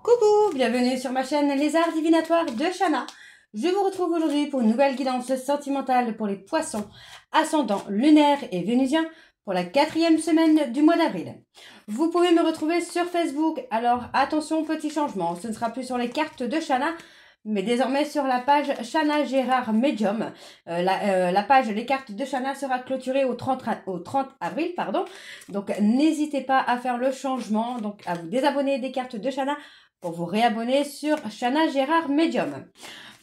Coucou, bienvenue sur ma chaîne Les Arts Divinatoires de Shana. Je vous retrouve aujourd'hui pour une nouvelle guidance sentimentale pour les poissons, ascendant lunaire et vénusien pour la 4e semaine du mois d'avril. Vous pouvez me retrouver sur Facebook, alors attention, petit changement, ce ne sera plus sur les cartes de Shana, mais désormais sur la page Shana Gérard Medium. La page Les cartes de Shana sera clôturée au 30 avril, donc n'hésitez pas à faire le changement, donc à vous désabonner des cartes de Shana pour vous réabonner sur Shana Gérard Medium.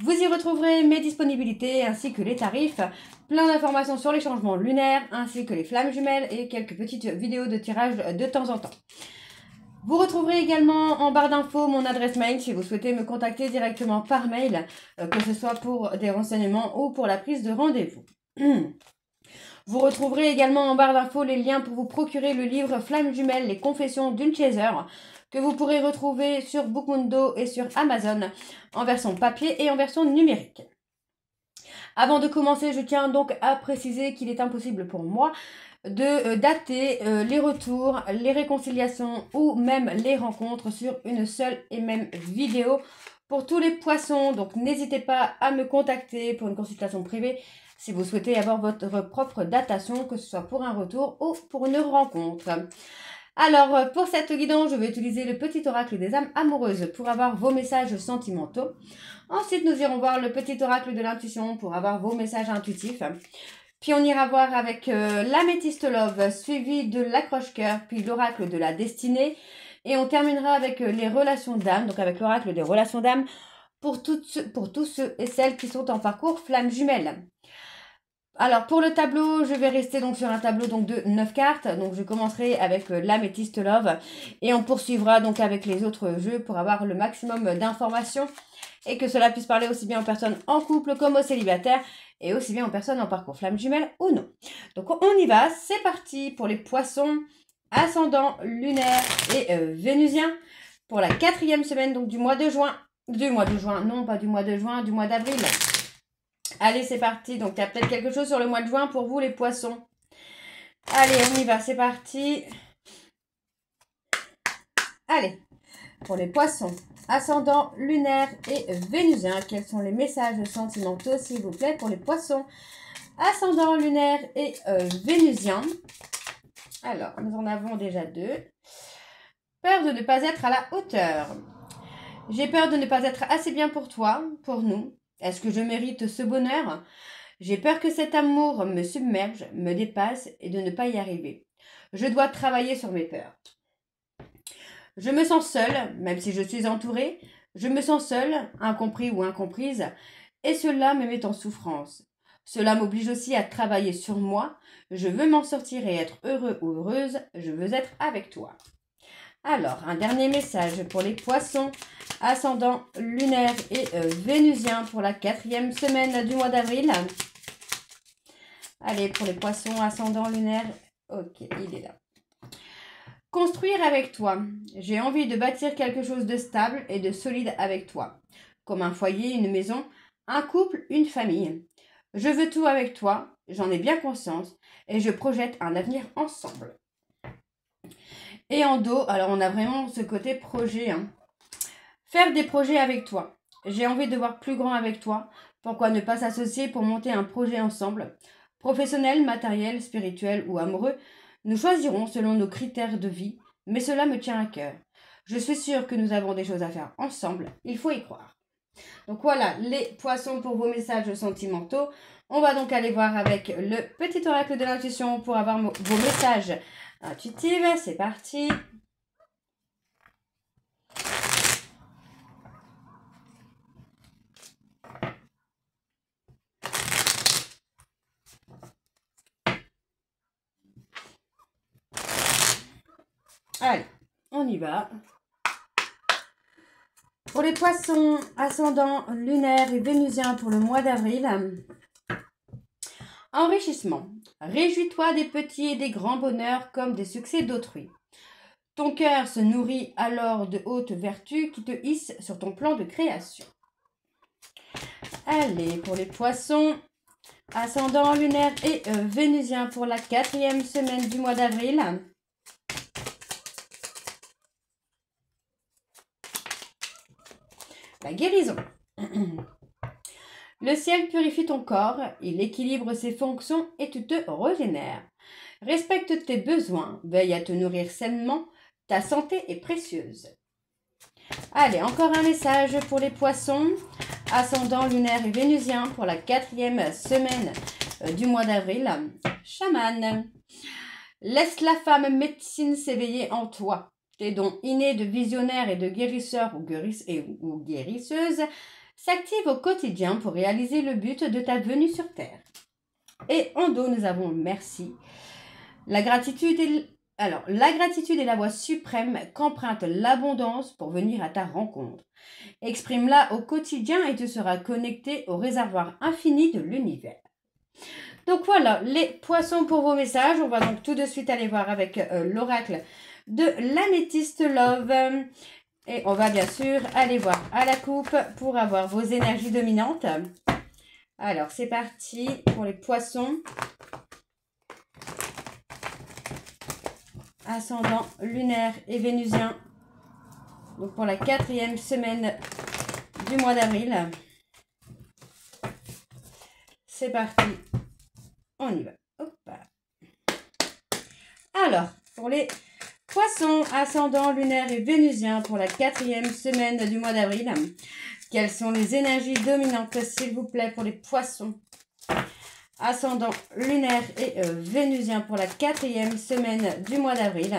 Vous y retrouverez mes disponibilités ainsi que les tarifs, plein d'informations sur les changements lunaires ainsi que les flammes jumelles et quelques petites vidéos de tirage de temps en temps. Vous retrouverez également en barre d'infos mon adresse mail si vous souhaitez me contacter directement par mail, que ce soit pour des renseignements ou pour la prise de rendez-vous. Vous retrouverez également en barre d'infos les liens pour vous procurer le livre Flammes jumelles, les confessions d'une chaser, que vous pourrez retrouver sur Bookmundo et sur Amazon en version papier et en version numérique. Avant de commencer, je tiens donc à préciser qu'il est impossible pour moi de dater les retours, les réconciliations ou même les rencontres sur une seule et même vidéo pour tous les poissons. Donc n'hésitez pas à me contacter pour une consultation privée si vous souhaitez avoir votre propre datation, que ce soit pour un retour ou pour une rencontre. Alors, pour cette guidance, je vais utiliser le petit oracle des âmes amoureuses pour avoir vos messages sentimentaux. Ensuite, nous irons voir le petit oracle de l'intuition pour avoir vos messages intuitifs. Puis, on ira voir avec l'améthyste love, suivi de l'accroche-cœur, puis l'oracle de la destinée. Et on terminera avec les relations d'âme, donc avec l'oracle des relations d'âme, pour tous ceux et celles qui sont en parcours flamme jumelle. Alors, pour le tableau, je vais rester donc sur un tableau donc de 9 cartes. Donc, je commencerai avec l'améthyste love et on poursuivra donc avec les autres jeux pour avoir le maximum d'informations et que cela puisse parler aussi bien aux personnes en couple comme aux célibataires et aussi bien aux personnes en parcours flamme jumelle ou non. Donc, on y va. C'est parti pour les poissons, ascendant lunaire et vénusien pour la 4e semaine donc du mois de juin. Non, pas du mois de juin, du mois d'avril. Allez, c'est parti. Donc, il y a peut-être quelque chose sur le mois de juin pour vous, les poissons. Allez, on y va. C'est parti. Allez, pour les poissons, ascendant lunaire et vénusien, quels sont les messages sentimentaux, s'il vous plaît, pour les poissons, ascendant lunaire et vénusien. Alors, nous en avons déjà 2. Peur de ne pas être à la hauteur. J'ai peur de ne pas être assez bien pour toi, pour nous. Est-ce que je mérite ce bonheur? J'ai peur que cet amour me submerge, me dépasse et de ne pas y arriver. Je dois travailler sur mes peurs. Je me sens seule, même si je suis entourée. Je me sens seule, incompris ou incomprise, et cela me met en souffrance. Cela m'oblige aussi à travailler sur moi. Je veux m'en sortir et être heureux ou heureuse. Je veux être avec toi. Alors, un dernier message pour les poissons, ascendant lunaire et vénusien pour la 4e semaine du mois d'avril. Allez, pour les poissons, ascendant lunaire. Ok, il est là. Construire avec toi. J'ai envie de bâtir quelque chose de stable et de solide avec toi. Comme un foyer, une maison, un couple, une famille. Je veux tout avec toi, j'en ai bien conscience, et je projette un avenir ensemble. Et en dos, alors on a vraiment ce côté projet. Faire des projets avec toi. J'ai envie de voir plus grand avec toi. Pourquoi ne pas s'associer pour monter un projet ensemble? Professionnel, matériel, spirituel ou amoureux, nous choisirons selon nos critères de vie, mais cela me tient à cœur. Je suis sûre que nous avons des choses à faire ensemble, il faut y croire. Donc voilà, les poissons pour vos messages sentimentaux. On va donc aller voir avec le petit oracle de l'intuition pour avoir vos messages intuitifs. C'est parti. Allez, on y va. Pour les poissons, ascendant lunaire et vénusien pour le mois d'avril. Enrichissement. Réjouis-toi des petits et des grands bonheurs comme des succès d'autrui. Ton cœur se nourrit alors de hautes vertus qui te hissent sur ton plan de création. Allez, pour les poissons, ascendant lunaire et vénusien pour la 4e semaine du mois d'avril. La guérison. Le ciel purifie ton corps, il équilibre ses fonctions et tu te régénères. Respecte tes besoins, veille à te nourrir sainement, ta santé est précieuse. Allez, encore un message pour les poissons. Ascendant lunaire et vénusien pour la 4e semaine du mois d'avril. Chaman. Laisse la femme médecine s'éveiller en toi. Tes dons innés de visionnaire et de guérisseur ou guérisseuse s'activent au quotidien pour réaliser le but de ta venue sur Terre. Et en dos, nous avons merci. La gratitude est la voie suprême qu'emprunte l'abondance pour venir à ta rencontre. Exprime-la au quotidien et tu seras connecté au réservoir infini de l'univers. Donc voilà, les poissons pour vos messages. On va donc tout de suite aller voir avec l'oracle de l'améthyste Love. Et on va bien sûr aller voir à la coupe pour avoir vos énergies dominantes. Alors, c'est parti pour les poissons. Ascendant lunaire et vénusien. Donc pour la 4e semaine du mois d'avril. C'est parti. On y va. Hop. Alors, pour les poissons, ascendant lunaire et vénusien pour la 4e semaine du mois d'avril. Quelles sont les énergies dominantes, s'il vous plaît, pour les poissons? Ascendant lunaire et vénusien pour la 4e semaine du mois d'avril.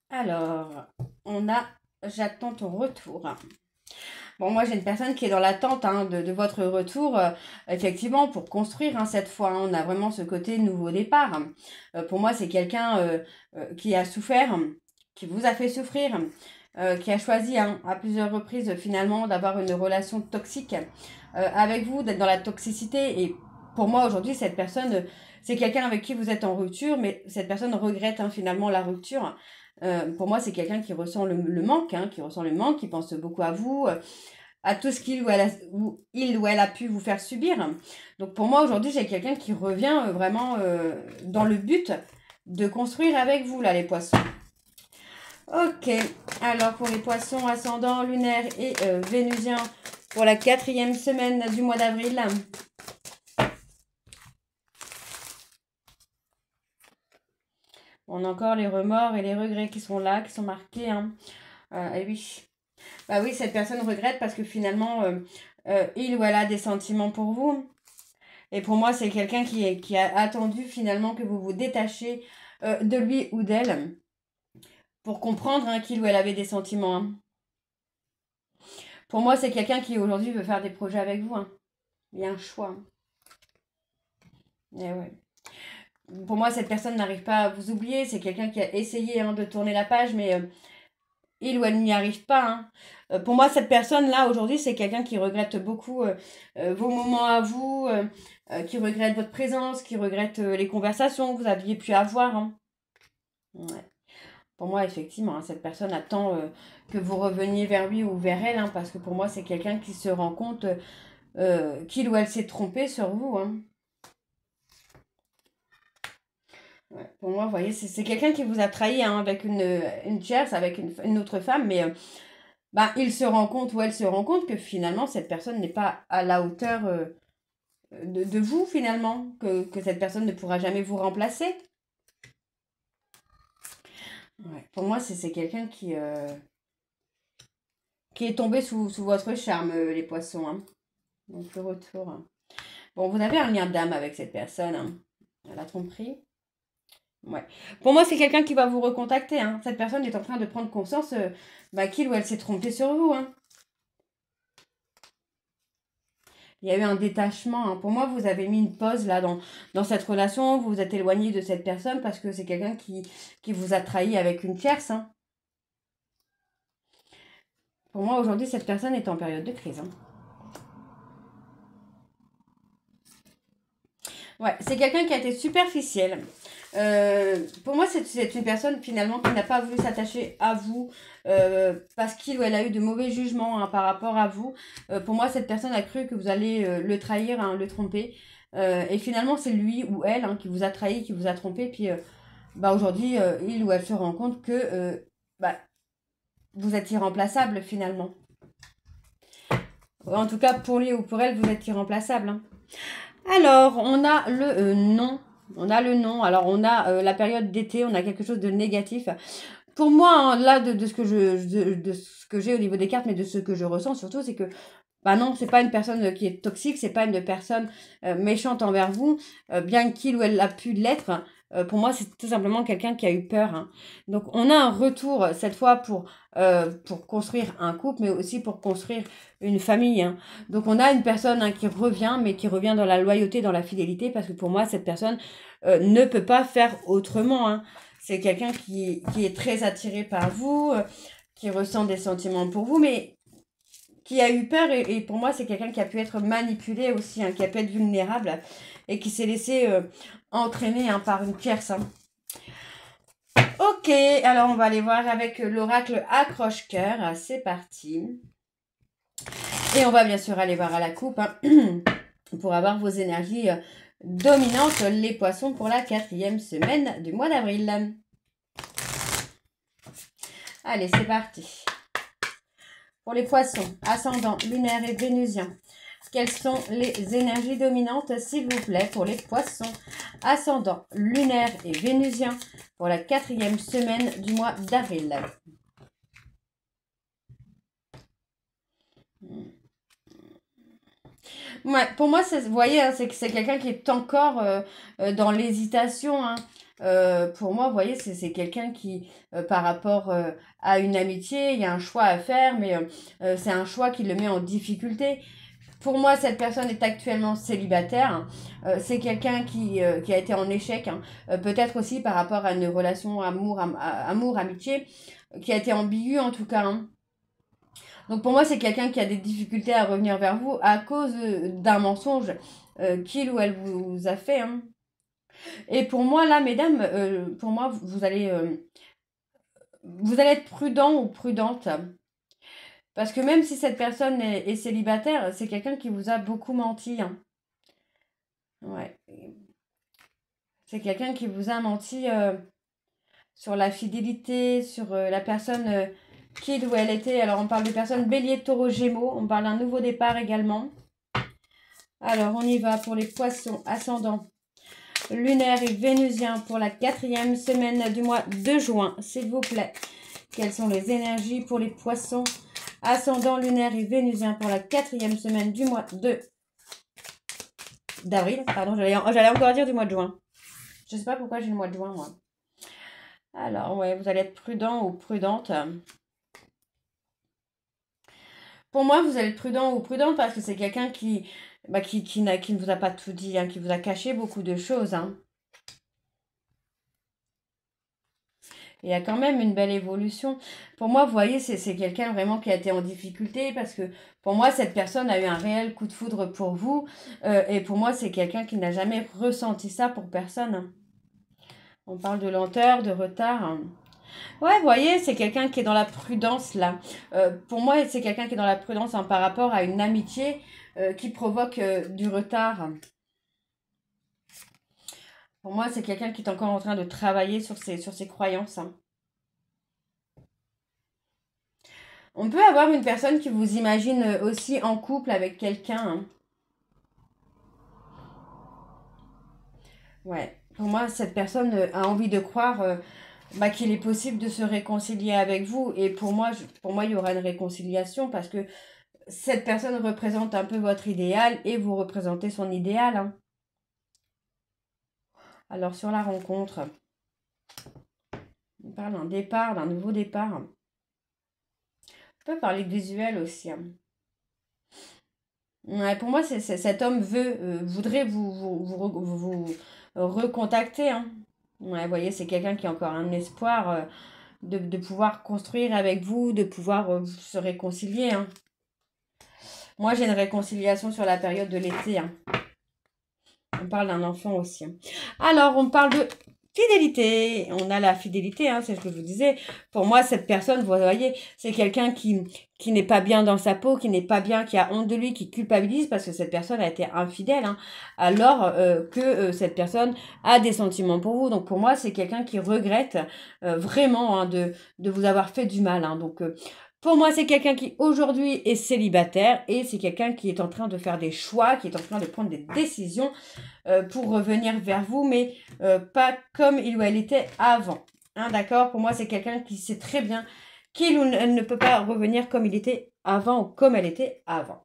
Alors, on a « J'attends ton retour ». Bon, moi, j'ai une personne qui est dans l'attente de votre retour, effectivement, pour construire cette fois. On a vraiment ce côté nouveau départ. Pour moi, c'est quelqu'un qui a souffert, qui vous a fait souffrir, qui a choisi à plusieurs reprises, finalement, d'avoir une relation toxique avec vous, d'être dans la toxicité. Et pour moi, aujourd'hui, cette personne, c'est quelqu'un avec qui vous êtes en rupture, mais cette personne regrette finalement la rupture. Pour moi, c'est quelqu'un qui ressent le manque, qui pense beaucoup à vous, à tout ce qu'il ou elle a pu vous faire subir. Donc pour moi, aujourd'hui, j'ai quelqu'un qui revient vraiment dans le but de construire avec vous, là, les poissons. Ok, alors pour les poissons ascendant lunaire et vénusien pour la 4e semaine du mois d'avril. On a encore les remords et les regrets qui sont là, qui sont marqués. Et oui. Bah oui, cette personne regrette parce que finalement, il ou elle a des sentiments pour vous. Et pour moi, c'est quelqu'un qui a attendu finalement que vous vous détachiez de lui ou d'elle pour comprendre qu'il ou elle avait des sentiments. Pour moi, c'est quelqu'un qui aujourd'hui veut faire des projets avec vous. Il y a un choix. Et ouais. Pour moi, cette personne n'arrive pas à vous oublier. C'est quelqu'un qui a essayé de tourner la page, mais il ou elle n'y arrive pas. Pour moi, cette personne-là, aujourd'hui, c'est quelqu'un qui regrette beaucoup vos moments à vous, qui regrette votre présence, qui regrette les conversations que vous aviez pu avoir. Ouais. Pour moi, effectivement, cette personne attend que vous reveniez vers lui ou vers elle, parce que pour moi, c'est quelqu'un qui se rend compte qu'il ou elle s'est trompé sur vous. Ouais, pour moi, vous voyez, c'est quelqu'un qui vous a trahi avec une tierce, avec une autre femme, mais il se rend compte ou elle se rend compte que finalement, cette personne n'est pas à la hauteur de vous, finalement, que cette personne ne pourra jamais vous remplacer. Ouais, pour moi, c'est quelqu'un qui est tombé sous votre charme, les poissons. Donc, le retour. Bon, vous avez un lien d'âme avec cette personne. Elle a tromperie. Ouais. Pour moi, c'est quelqu'un qui va vous recontacter. Cette personne est en train de prendre conscience qu'il ou elle s'est trompé sur vous. Il y a eu un détachement. Pour moi, vous avez mis une pause là dans cette relation. Vous vous êtes éloigné de cette personne parce que c'est quelqu'un qui vous a trahi avec une tierce. Pour moi, aujourd'hui, cette personne est en période de crise. Ouais, c'est quelqu'un qui a été superficiel. Pour moi, c'est une personne finalement qui n'a pas voulu s'attacher à vous parce qu'il ou elle a eu de mauvais jugements par rapport à vous. Pour moi, cette personne a cru que vous allez le trahir, le tromper. Et finalement, c'est lui ou elle qui vous a trahi, qui vous a trompé. Puis aujourd'hui, il ou elle se rend compte que vous êtes irremplaçable finalement. En tout cas, pour lui ou pour elle, vous êtes irremplaçable. Hein. Alors, on a le non. On a le non. Alors, on a la période d'été. On a quelque chose de négatif. Pour moi, hein, là, de ce que j'ai au niveau des cartes, mais de ce que je ressens surtout, c'est que bah non, c'est pas une personne qui est toxique, c'est pas une personne méchante envers vous, bien qu'il ou elle a pu l'être. Pour moi, c'est tout simplement quelqu'un qui a eu peur. Hein. Donc, on a un retour cette fois pour construire un couple, mais aussi pour construire une famille. Hein. Donc, on a une personne hein, qui revient, mais qui revient dans la loyauté, dans la fidélité, parce que pour moi, cette personne ne peut pas faire autrement. Hein. C'est quelqu'un qui est très attiré par vous, qui ressent des sentiments pour vous, mais qui a eu peur et pour moi c'est quelqu'un qui a pu être manipulé aussi, hein, qui a pu être vulnérable et qui s'est laissé entraîner hein, par une tierce. Hein. Ok, alors on va aller voir avec l'oracle accroche-cœur, c'est parti. Et on va bien sûr aller voir à la coupe hein, pour avoir vos énergies dominantes, les poissons pour la 4e semaine du mois d'avril. Allez, c'est parti. Pour les poissons, ascendant, lunaire et vénusien, quelles sont les énergies dominantes, s'il vous plaît, pour les poissons, ascendant, lunaire et vénusien, pour la 4e semaine du mois d'avril. Ouais, pour moi, vous voyez, hein, c'est quelqu'un qui est encore dans l'hésitation. Hein. Pour moi, vous voyez, c'est quelqu'un qui, par rapport à une amitié, il y a un choix à faire, mais c'est un choix qui le met en difficulté. Pour moi, cette personne est actuellement célibataire. Hein. C'est quelqu'un qui a été en échec, hein. Peut-être aussi par rapport à une relation amour-amitié, qui a été ambiguë en tout cas. Hein. Donc pour moi, c'est quelqu'un qui a des difficultés à revenir vers vous à cause d'un mensonge qu'il ou elle vous a fait. Hein. Et pour moi, là, mesdames, pour moi, vous allez être prudent ou prudente. Parce que même si cette personne est célibataire, c'est quelqu'un qui vous a beaucoup menti. Hein. Ouais. C'est quelqu'un qui vous a menti sur la fidélité, sur la personne qui ou elle était. Alors, on parle de personnes bélier, taureau, gémeaux. On parle d'un nouveau départ également. Alors, on y va pour les poissons ascendants, lunaire et vénusien pour la 4e semaine du mois de juin, s'il vous plaît. Quelles sont les énergies pour les poissons ascendant, lunaire et vénusien pour la 4e semaine du mois d'avril. Pardon, j'allais encore dire du mois de juin. Je ne sais pas pourquoi j'ai le mois de juin, moi. Alors, ouais, vous allez être prudent ou prudente. Pour moi, vous allez être prudent ou prudente parce que c'est quelqu'un qui ne vous a pas tout dit, hein, qui vous a caché beaucoup de choses. Hein. Il y a quand même une belle évolution. Pour moi, vous voyez, c'est quelqu'un vraiment qui a été en difficulté parce que pour moi, cette personne a eu un réel coup de foudre pour vous. Et pour moi, c'est quelqu'un qui n'a jamais ressenti ça pour personne. On parle de lenteur, de retard. Ouais, vous voyez, c'est quelqu'un qui est dans la prudence là. Pour moi, c'est quelqu'un qui est dans la prudence hein, par rapport à une amitié qui provoque du retard. Pour moi, c'est quelqu'un qui est encore en train de travailler sur ses croyances. Hein. On peut avoir une personne qui vous imagine aussi en couple avec quelqu'un. Hein. Ouais, pour moi, cette personne a envie de croire qu'il est possible de se réconcilier avec vous. Et pour moi, il y aura une réconciliation parce que cette personne représente un peu votre idéal et vous représentez son idéal. Hein. Alors, sur la rencontre, on parle d'un départ, d'un nouveau départ. On peut parler de visuel aussi. Hein. Ouais, pour moi, cet homme voudrait vous recontacter. Hein. Ouais, vous voyez, c'est quelqu'un qui a encore un espoir de pouvoir construire avec vous, de pouvoir se réconcilier. Hein. Moi, j'ai une réconciliation sur la période de l'été. Hein. On parle d'un enfant aussi. Hein. Alors, on parle de Fidélité, on a la fidélité, hein, c'est ce que je vous disais. Pour moi, cette personne, vous voyez, c'est quelqu'un qui n'est pas bien dans sa peau, qui n'est pas bien, qui a honte de lui, qui culpabilise parce que cette personne a été infidèle, hein, alors que cette personne a des sentiments pour vous. Donc pour moi, c'est quelqu'un qui regrette vraiment hein, de vous avoir fait du mal. Hein. Donc pour moi, c'est quelqu'un qui aujourd'hui est célibataire et c'est quelqu'un qui est en train de faire des choix, qui est en train de prendre des décisions pour revenir vers vous, mais pas comme il ou elle était avant. Hein, d'accord? Pour moi, c'est quelqu'un qui sait très bien qu'il ou elle ne peut pas revenir comme il était avant ou comme elle était avant.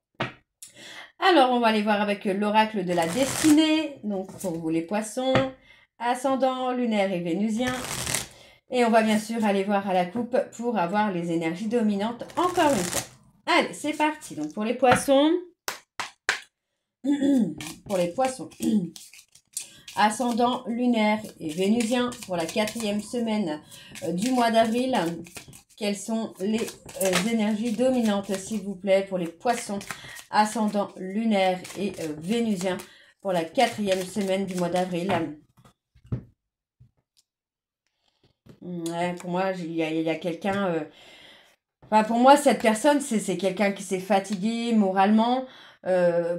Alors, on va aller voir avec l'oracle de la destinée. Donc, pour vous les poissons, ascendant, lunaire et vénusien. Et on va bien sûr aller voir à la coupe pour avoir les énergies dominantes encore une fois. Allez, c'est parti. Donc, pour les poissons... pour les poissons... Ascendant lunaire et vénusien pour la 4e semaine du mois d'avril. Quelles sont les énergies dominantes, s'il vous plaît, pour les poissons ascendant lunaire et vénusien pour la 4e semaine du mois d'avril? Ouais, pour moi, il y a quelqu'un... Enfin, pour moi, cette personne, c'est quelqu'un qui s'est fatigué moralement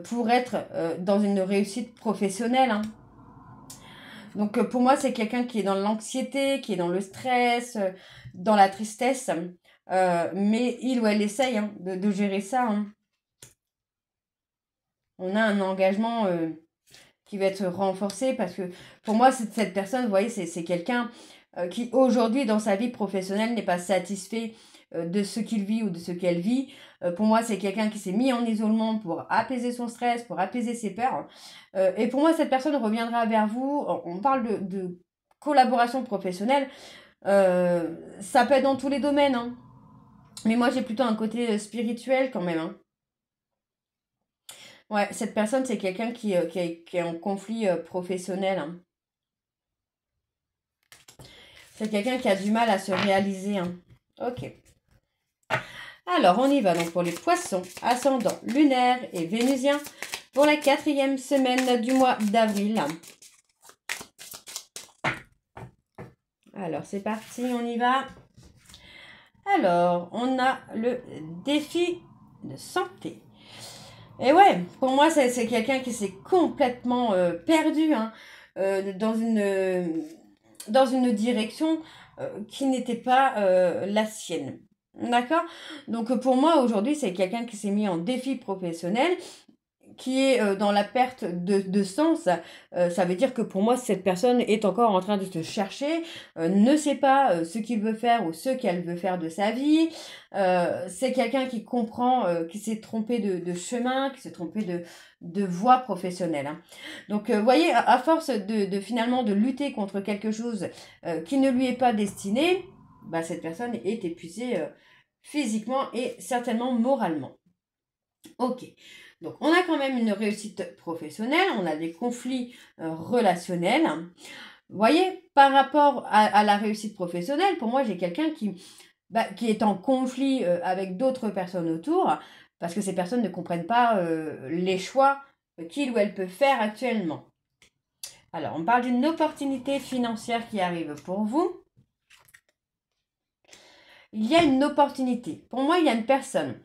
pour être dans une réussite professionnelle. Hein. Donc pour moi, c'est quelqu'un qui est dans l'anxiété, qui est dans le stress, dans la tristesse. Mais il ou elle essaye hein, de gérer ça. Hein. On a un engagement qui va être renforcé parce que pour moi, cette personne, vous voyez, c'est quelqu'un qui aujourd'hui dans sa vie professionnelle n'est pas satisfait de ce qu'il vit ou de ce qu'elle vit. Pour moi, c'est quelqu'un qui s'est mis en isolement pour apaiser son stress, pour apaiser ses peurs. Et pour moi, cette personne reviendra vers vous. On parle de collaboration professionnelle. Ça peut être dans tous les domaines. Hein. Mais moi, j'ai plutôt un côté spirituel quand même. Hein. Ouais, cette personne, c'est quelqu'un qui est en conflit professionnel. Hein. C'est quelqu'un qui a du mal à se réaliser. Hein. Ok. Alors, on y va donc pour les poissons, ascendant lunaire et vénusien pour la 4e semaine du mois d'avril. Alors, c'est parti, on y va. Alors, on a le défi de santé. Et ouais, pour moi, c'est quelqu'un qui s'est complètement perdu hein, dans une direction qui n'était pas la sienne. D'accord? Donc pour moi, aujourd'hui, c'est quelqu'un qui s'est mis en défi professionnel, qui est dans la perte de sens. Ça veut dire que pour moi, cette personne est encore en train de se chercher, ne sait pas ce qu'il veut faire ou ce qu'elle veut faire de sa vie. C'est quelqu'un qui comprend, qui s'est trompé de chemin, qui s'est trompé de voie professionnelle. Hein. Donc, vous voyez, à force finalement de lutter contre quelque chose qui ne lui est pas destiné, bah, cette personne est épuisée physiquement et certainement moralement. Ok. Donc, on a quand même une réussite professionnelle, on a des conflits relationnels. Vous voyez, par rapport à la réussite professionnelle, pour moi, j'ai quelqu'un qui est en conflit avec d'autres personnes autour, parce que ces personnes ne comprennent pas les choix qu'il ou elle peut faire actuellement. Alors, on parle d'une opportunité financière qui arrive pour vous. Il y a une opportunité. Pour moi, il y a une personne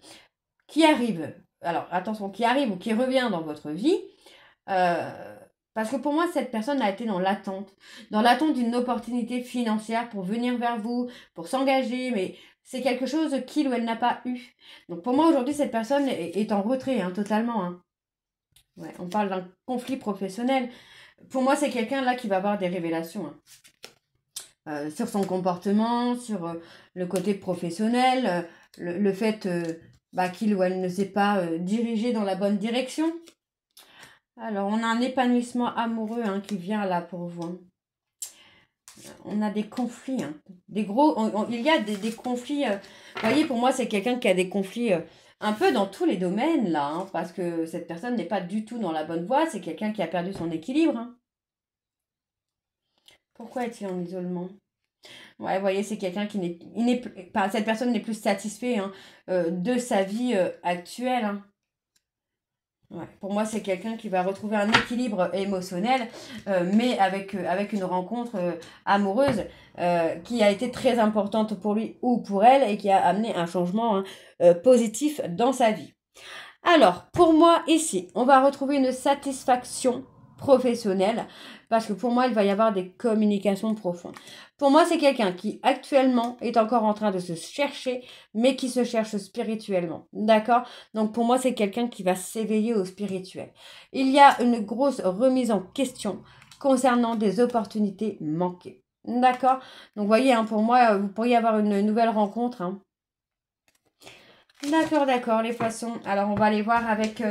qui arrive, alors attention, qui arrive ou qui revient dans votre vie, parce que pour moi, cette personne a été dans l'attente d'une opportunité financière pour venir vers vous, pour s'engager, mais c'est quelque chose qu'il ou elle n'a pas eu. Donc pour moi, aujourd'hui, cette personne est en retrait, hein, totalement. Hein. Ouais, on parle d'un conflit professionnel. Pour moi, c'est quelqu'un là qui va avoir des révélations. Hein. Sur son comportement, sur le côté professionnel, le fait qu'il ou elle ne s'est pas dirigé dans la bonne direction. Alors, on a un épanouissement amoureux hein, qui vient là pour vous. Hein. On a des conflits, hein, des gros... il y a des conflits... vous voyez, pour moi, c'est quelqu'un qui a des conflits un peu dans tous les domaines, là, hein, parce que cette personne n'est pas du tout dans la bonne voie, c'est quelqu'un qui a perdu son équilibre. Hein. Pourquoi est-il en isolement? Ouais, vous voyez, c'est quelqu'un qui cette personne n'est plus satisfait hein, de sa vie actuelle. Hein. Ouais, pour moi, c'est quelqu'un qui va retrouver un équilibre émotionnel, mais avec une rencontre amoureuse qui a été très importante pour lui ou pour elle et qui a amené un changement, hein, positif dans sa vie. Alors, pour moi, ici, on va retrouver une satisfaction professionnelle parce que pour moi, il va y avoir des communications profondes. Pour moi, c'est quelqu'un qui actuellement est encore en train de se chercher, mais qui se cherche spirituellement. D'accord? Donc, pour moi, c'est quelqu'un qui va s'éveiller au spirituel. Il y a une grosse remise en question concernant des opportunités manquées. D'accord? Donc, vous voyez, hein, pour moi, vous pourriez avoir une nouvelle rencontre, hein. D'accord, d'accord, les poissons. Alors, on va aller voir avec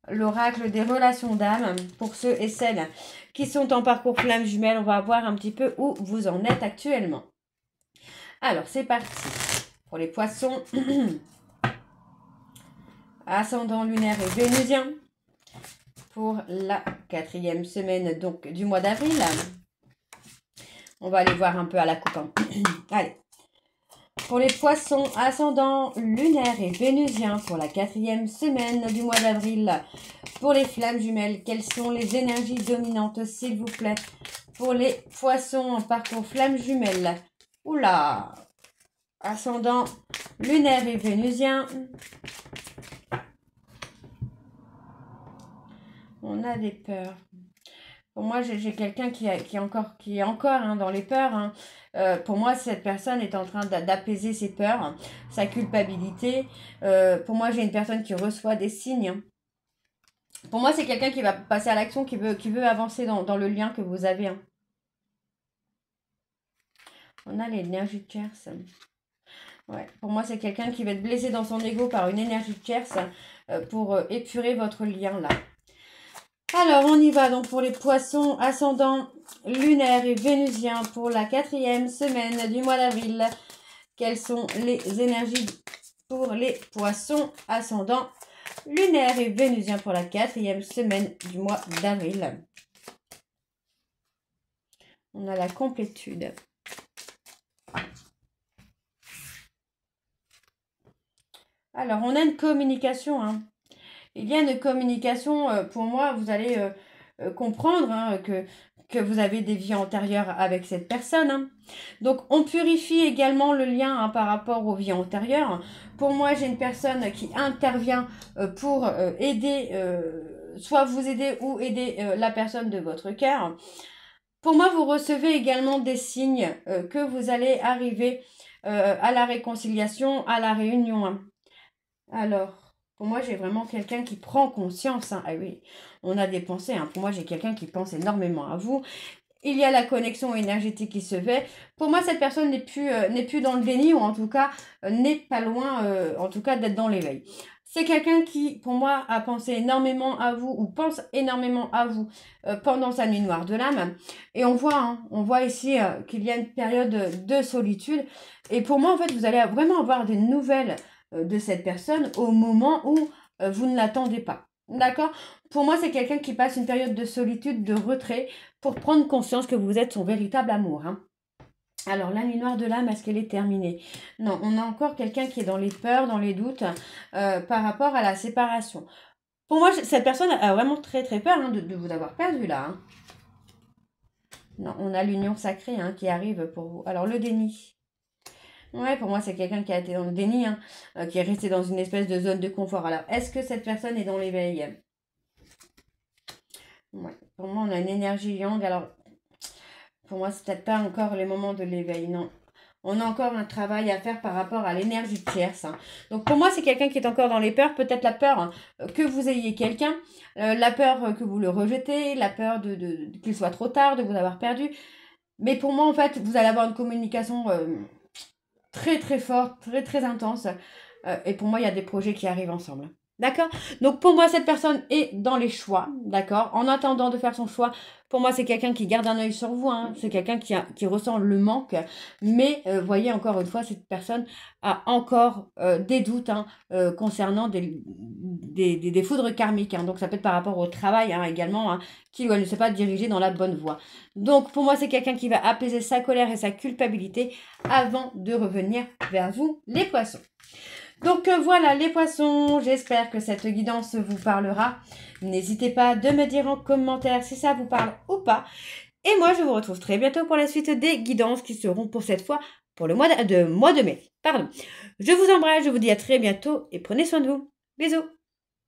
l'oracle des relations d'âme pour ceux et celles qui sont en parcours flamme jumelle. On va voir un petit peu où vous en êtes actuellement. Alors, c'est parti. Pour les poissons, ascendant lunaire et vénusien, pour la 4e semaine donc du mois d'avril. On va aller voir un peu à la coupe, hein. Allez. Pour les poissons, ascendant lunaire et vénusien pour la 4e semaine du mois d'avril. Pour les flammes jumelles, quelles sont les énergies dominantes, s'il vous plaît? Pour les poissons en parcours flammes jumelles. Oula! Ascendant lunaire et vénusien. On a des peurs. Pour moi, j'ai quelqu'un qui est encore hein, dans les peurs, hein. Pour moi, cette personne est en train d'apaiser ses peurs, hein, sa culpabilité. Pour moi, j'ai une personne qui reçoit des signes. Pour moi, c'est quelqu'un qui va passer à l'action, qui veut avancer dans le lien que vous avez, hein. On a l'énergie de tierce. Ouais, pour moi, c'est quelqu'un qui va être blessé dans son ego par une énergie de tierce pour épurer votre lien là. Alors, on y va donc pour les poissons ascendant lunaire et vénusien pour la 4e semaine du mois d'avril. Quelles sont les énergies pour les poissons ascendant lunaire et vénusien pour la 4e semaine du mois d'avril? On a la complétude. Alors, on a une communication, hein. Il y a une communication, pour moi, vous allez comprendre hein, que vous avez des vies antérieures avec cette personne, hein. Donc, on purifie également le lien hein, par rapport aux vies antérieures. Pour moi, j'ai une personne qui intervient pour aider, soit vous aider ou aider la personne de votre cœur. Pour moi, vous recevez également des signes que vous allez arriver à la réconciliation, à la réunion, hein. Alors, pour moi, j'ai vraiment quelqu'un qui prend conscience, hein. Ah oui, on a des pensées, hein. Pour moi, j'ai quelqu'un qui pense énormément à vous. Il y a la connexion énergétique qui se fait. Pour moi, cette personne n'est plus dans le déni ou en tout cas n'est pas loin, en tout cas, d'être dans l'éveil. C'est quelqu'un qui, pour moi, a pensé énormément à vous ou pense énormément à vous pendant sa nuit noire de l'âme. Et on voit ici qu'il y a une période de solitude. Et pour moi, en fait, vous allez vraiment avoir des nouvelles de cette personne au moment où vous ne l'attendez pas. D'accord? Pour moi, c'est quelqu'un qui passe une période de solitude, de retrait, pour prendre conscience que vous êtes son véritable amour, hein. Alors, la nuit noire de l'âme, est-ce qu'elle est terminée? Non, on a encore quelqu'un qui est dans les peurs, dans les doutes, par rapport à la séparation. Pour moi, cette personne a vraiment très très peur hein, de vous avoir perdu là, hein. Non, on a l'union sacrée hein, qui arrive pour vous. Alors, le déni. Ouais, pour moi, c'est quelqu'un qui a été dans le déni, hein, qui est resté dans une espèce de zone de confort. Alors, est-ce que cette personne est dans l'éveil? Ouais, pour moi, on a une énergie yang. Alors, pour moi, c'est peut-être pas encore les moments de l'éveil, non. On a encore un travail à faire par rapport à l'énergie tierce, hein. Donc, pour moi, c'est quelqu'un qui est encore dans les peurs. Peut-être la peur hein, que vous ayez quelqu'un, la peur que vous le rejetez, la peur qu'il soit trop tard, de vous avoir perdu. Mais pour moi, en fait, vous allez avoir une communication très très forte, très très intense. Et pour moi, il y a des projets qui arrivent ensemble. D'accord? Donc pour moi, cette personne est dans les choix. D'accord? En attendant de faire son choix, pour moi, c'est quelqu'un qui garde un œil sur vous, hein. C'est quelqu'un qui ressent le manque. Mais voyez, encore une fois, cette personne a encore des doutes hein, concernant des foudres karmiques, hein. Donc ça peut être par rapport au travail hein, également, hein, qui ne s'est pas dirigé dans la bonne voie. Donc pour moi, c'est quelqu'un qui va apaiser sa colère et sa culpabilité avant de revenir vers vous, les poissons. Donc voilà les poissons, j'espère que cette guidance vous parlera. N'hésitez pas de me dire en commentaire si ça vous parle ou pas. Et moi, je vous retrouve très bientôt pour la suite des guidances qui seront pour cette fois pour le mois de mai. Pardon. Je vous embrasse, je vous dis à très bientôt et prenez soin de vous. Bisous.